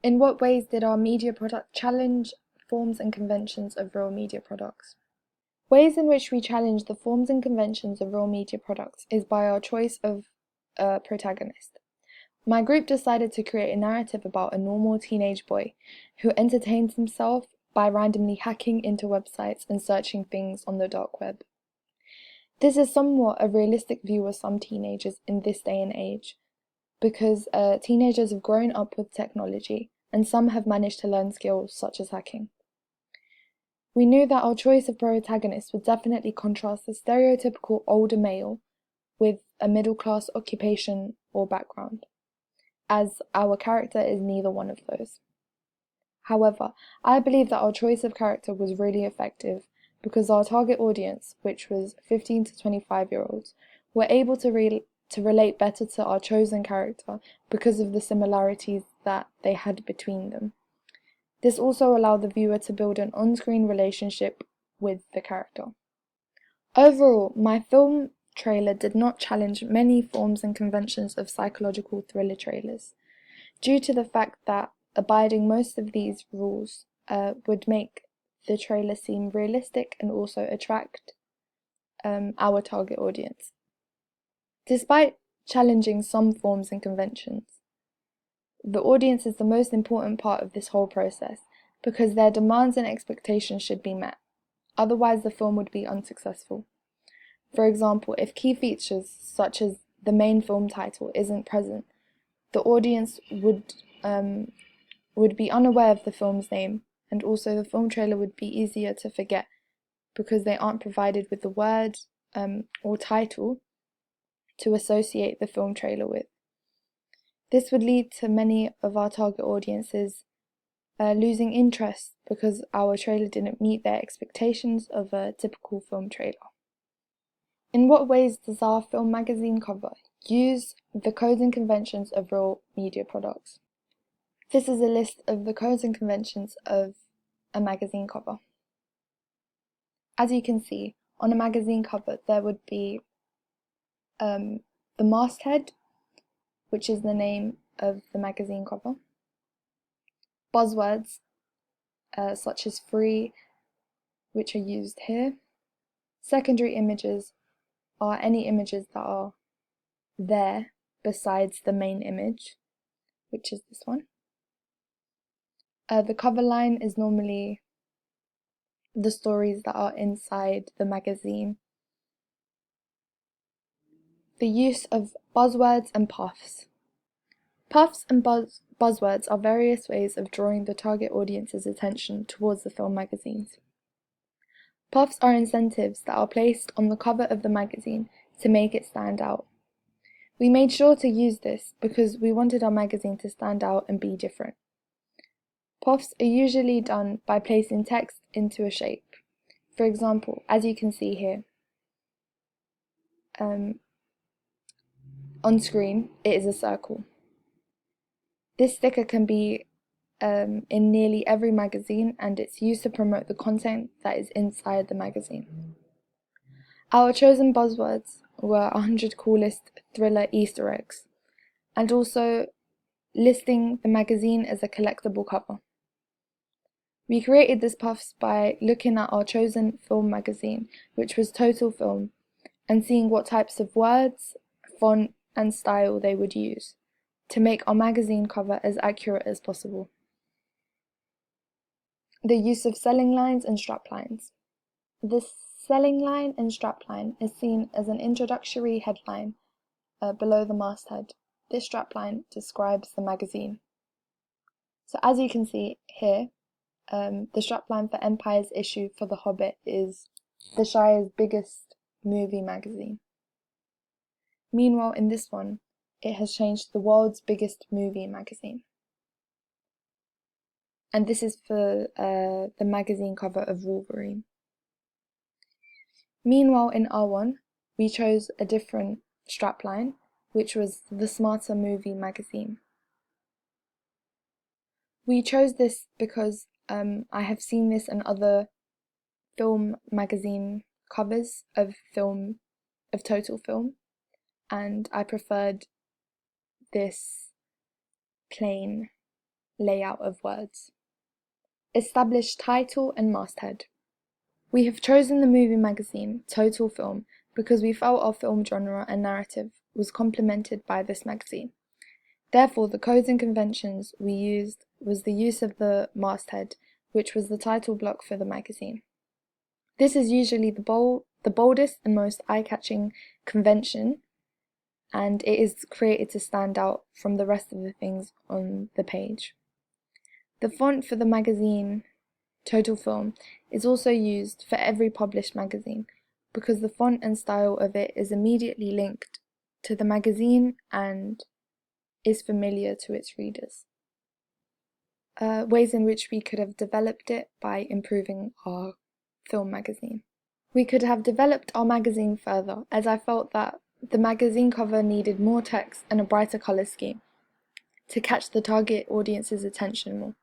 In what ways did our media product challenge forms and conventions of real media products? Ways in which we challenge the forms and conventions of real media products is by our choice of a protagonist. My group decided to create a narrative about a normal teenage boy who entertains himself by randomly hacking into websites and searching things on the dark web. This is somewhat a realistic view of some teenagers in this day and age, because teenagers have grown up with technology and some have managed to learn skills such as hacking. We knew that our choice of protagonist would definitely contrast the stereotypical older male with a middle-class occupation or background, as our character is neither one of those. However, I believe that our choice of character was really effective because our target audience, which was 15 to 25-year-olds, were able to relate better to our chosen character because of the similarities that they had between them. This also allowed the viewer to build an on-screen relationship with the character. Overall, my film trailer did not challenge many forms and conventions of psychological thriller trailers, due to the fact that abiding most of these rules would make the trailer seem realistic and also attract our target audience. Despite challenging some forms and conventions, the audience is the most important part of this whole process because their demands and expectations should be met. Otherwise, the film would be unsuccessful. For example, if key features such as the main film title isn't present, the audience would be unaware of the film's name, and also the film trailer would be easier to forget because they aren't provided with the word or title to associate the film trailer with. This would lead to many of our target audiences losing interest because our trailer didn't meet their expectations of a typical film trailer. In what ways does our film magazine cover use the codes and conventions of real media products? This is a list of the codes and conventions of a magazine cover. As you can see, on a magazine cover there would be the masthead, which is the name of the magazine cover, buzzwords such as free, which are used here. Secondary images are any images that are there besides the main image, which is this one. The cover line is normally the stories that are inside the magazine. The use of buzzwords and puffs. Puffs and buzzwords are various ways of drawing the target audience's attention towards the film magazines. Puffs are incentives that are placed on the cover of the magazine to make it stand out. We made sure to use this because we wanted our magazine to stand out and be different. Puffs are usually done by placing text into a shape. For example, as you can see here, on screen it is a circle. This sticker can be in nearly every magazine, and it's used to promote the content that is inside the magazine. Our chosen buzzwords were 100 coolest thriller Easter eggs, and also listing the magazine as a collectible cover. We created this puffs by looking at our chosen film magazine, which was Total Film, and seeing what types of words, font, and style they would use to make our magazine cover as accurate as possible. The use of selling lines and straplines. The selling line and strapline is seen as an introductory headline below the masthead. This strapline describes the magazine. So as you can see here, the strapline for Empire's issue for The Hobbit is the Shire's biggest movie magazine. Meanwhile, in this one, it has changed to the world's biggest movie magazine. And this is for the magazine cover of Wolverine. Meanwhile, in R1, we chose a different strapline, which was the Smarter Movie magazine. We chose this because I have seen this in other film magazine covers of Total Film, and I preferred this plain layout of words. Establish title and masthead. We have chosen the movie magazine Total Film because we felt our film genre and narrative was complemented by this magazine. Therefore, the codes and conventions we used was the use of the masthead, which was the title block for the magazine. This is usually the boldest and most eye-catching convention, and it is created to stand out from the rest of the things on the page. The font for the magazine Total Film is also used for every published magazine because the font and style of it is immediately linked to the magazine and is familiar to its readers. Ways in which we could have developed it by improving our film magazine. We could have developed our magazine further, as I felt that the magazine cover needed more text and a brighter colour scheme to catch the target audience's attention more.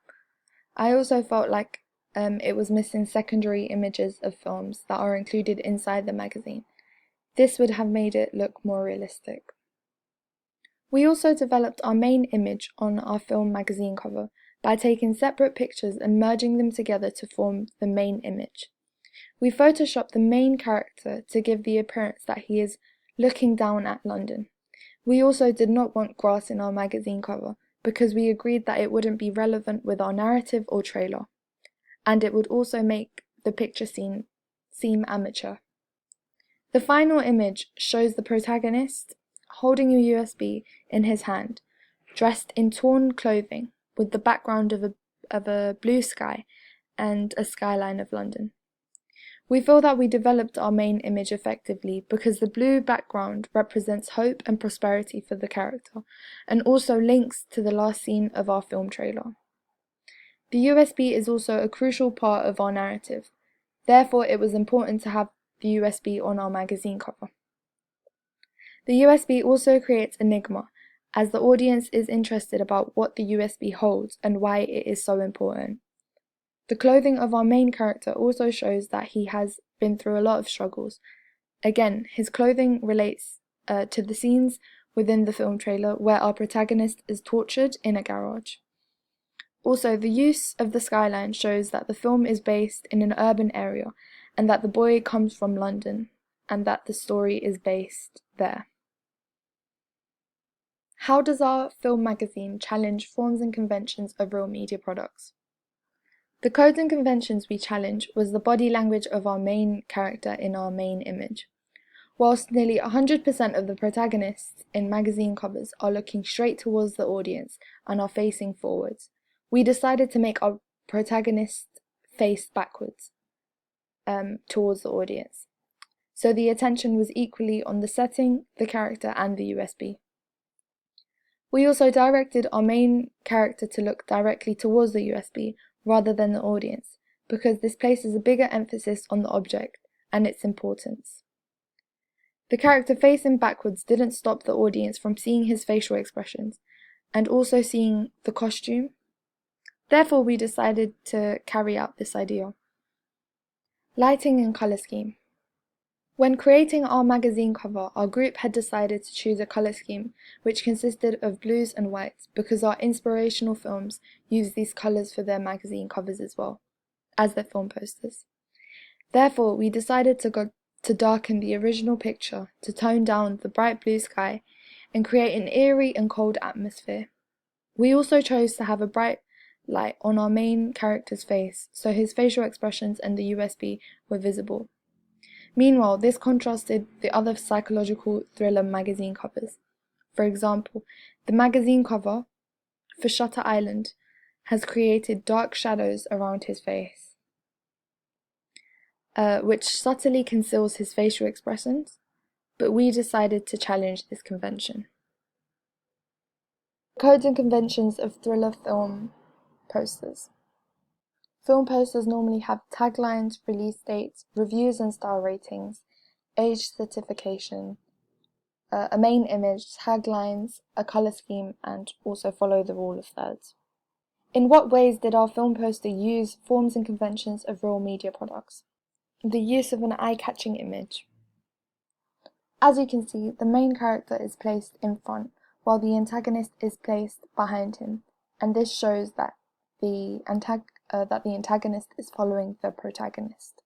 I also felt like it was missing secondary images of films that are included inside the magazine. This would have made it look more realistic. We also developed our main image on our film magazine cover by taking separate pictures and merging them together to form the main image. We photoshopped the main character to give the appearance that he is looking down at London. We also did not want grass in our magazine cover because we agreed that it wouldn't be relevant with our narrative or trailer, and it would also make the picture seem amateur. The final image shows the protagonist holding a USB in his hand, dressed in torn clothing, with the background of a blue sky and a skyline of London. We feel that we developed our main image effectively because the blue background represents hope and prosperity for the character, and also links to the last scene of our film trailer. The USB is also a crucial part of our narrative, therefore it was important to have the USB on our magazine cover. The USB also creates enigma, as the audience is interested about what the USB holds and why it is so important. The clothing of our main character also shows that he has been through a lot of struggles. Again, his clothing relates to the scenes within the film trailer where our protagonist is tortured in a garage. Also, the use of the skyline shows that the film is based in an urban area and that the boy comes from London and that the story is based there. How does our film magazine challenge forms and conventions of real media products? The codes and conventions we challenge was the body language of our main character in our main image. Whilst nearly 100% of the protagonists in magazine covers are looking straight towards the audience and are facing forwards, we decided to make our protagonist face backwards towards the audience. So the attention was equally on the setting, the character, and the USB. We also directed our main character to look directly towards the USB rather than the audience, because this places a bigger emphasis on the object and its importance. The character facing backwards didn't stop the audience from seeing his facial expressions and also seeing the costume. Therefore, we decided to carry out this idea. Lighting and colour scheme. When creating our magazine cover, our group had decided to choose a colour scheme which consisted of blues and whites because our inspirational films use these colours for their magazine covers as well as their film posters. Therefore, we decided to darken the original picture to tone down the bright blue sky and create an eerie and cold atmosphere. We also chose to have a bright light on our main character's face so his facial expressions and the USB were visible. Meanwhile, this contrasted the other psychological thriller magazine covers. For example, the magazine cover for Shutter Island has created dark shadows around his face, which subtly conceals his facial expressions, but we decided to challenge this convention. Codes and conventions of thriller film posters. Film posters normally have taglines, release dates, reviews and star ratings, age certification, a main image, taglines, a colour scheme, and also follow the rule of thirds. In what ways did our film poster use forms and conventions of real media products? The use of an eye-catching image. As you can see, the main character is placed in front, while the antagonist is placed behind him, and this shows that the antagonist is following the protagonist.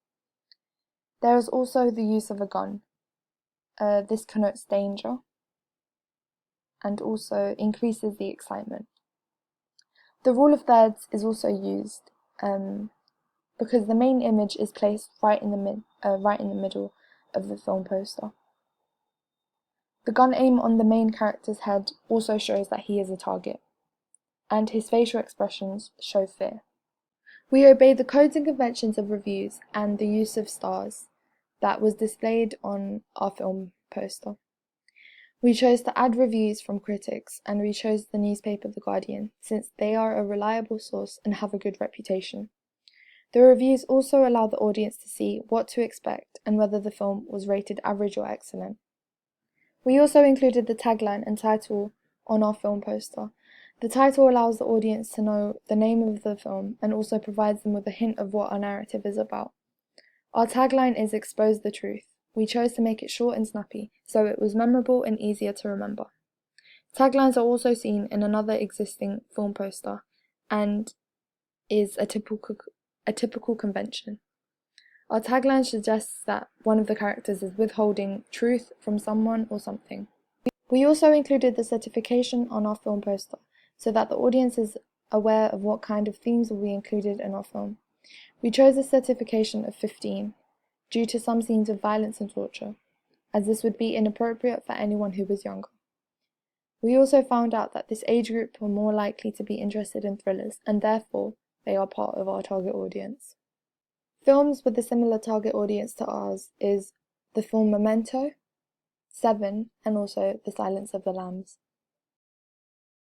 There is also the use of a gun. This connotes danger and also increases the excitement. The rule of thirds is also used because the main image is placed right in the middle of the film poster. The gun aim on the main character's head also shows that he is a target, and his facial expressions show fear. We obey the codes and conventions of reviews and the use of stars that was displayed on our film poster. We chose to add reviews from critics, and we chose the newspaper The Guardian, since they are a reliable source and have a good reputation. The reviews also allow the audience to see what to expect and whether the film was rated average or excellent. We also included the tagline and title on our film poster. The title allows the audience to know the name of the film and also provides them with a hint of what our narrative is about. Our tagline is "Expose the Truth." We chose to make it short and snappy, so it was memorable and easier to remember. Taglines are also seen in another existing film poster and is a typical convention. Our tagline suggests that one of the characters is withholding truth from someone or something. We also included the certification on our film poster so that the audience is aware of what kind of themes will be included in our film. We chose a certification of 15 due to some scenes of violence and torture, as this would be inappropriate for anyone who was younger. We also found out that this age group were more likely to be interested in thrillers, and therefore they are part of our target audience. Films with a similar target audience to ours is the film Memento, Seven, and also The Silence of the Lambs.